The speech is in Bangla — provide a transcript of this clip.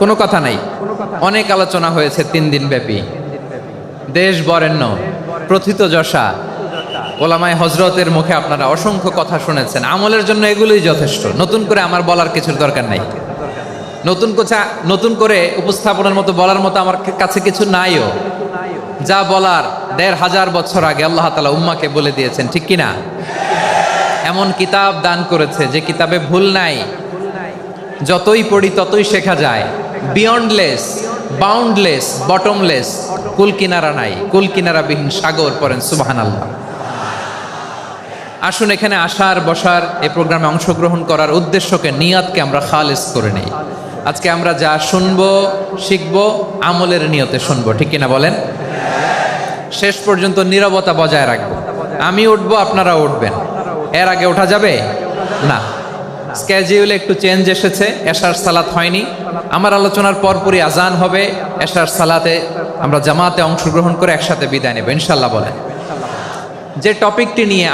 কোনো কথা নাই। অনেক আলোচনা হয়েছে 3 দিন ব্যাপী। দেশ বরেণ্য প্রথিতযশা ওলামায়ে হযরতের মুখে আপনারা অসংখ্য কথা শুনেছেন। আমলের জন্য এগুলোই যথেষ্ট। নতুন করে আমার বলার কিছুর দরকার নাই। নতুন করে উপস্থাপনের মতো বলার মতো আমার কাছে কিছু নাইও। যা বলার 1500 বছর আগে আল্লাহ তাআলা উম্মাকে বলে দিয়েছেন, ঠিক কিনা? এমন কিতাব দান করেছে যে কিতাবে ভুল নাই। যতই পড়ি ততই শেখা যায়। বিয়ন্ডলেস, বাউন্ডলেস, বটমলেস, কুল কিনারা নাই, কুল কিনারাবিহীন সাগর। পড়েন সুবহানাল্লাহ। আসুন এখানে আসার বসার এই প্রোগ্রামে অংশগ্রহণ করার উদ্দেশ্যকে, নিয়াতকে আমরা খালেস করে নেই। আজকে আমরা যা শুনবো শিখবো আমলের নিয়তে শুনবো, ঠিক কিনা বলেন? শেষ পর্যন্ত নীরবতা বজায় রাখবো। আমি উঠবো, আপনারা উঠবেন। এর আগে ওঠা যাবে না। স্কেজিউলে একটু চেঞ্জ এসেছে, এশার সালাত হয়নি। আমার আলোচনার পরপরই আজান হবে। এশার সালাতে আমরা জামাতে অংশগ্রহণ করে একসাথে বিদায় নেব ইনশাল্লাহ। বলেন যে টপিকটি নিয়ে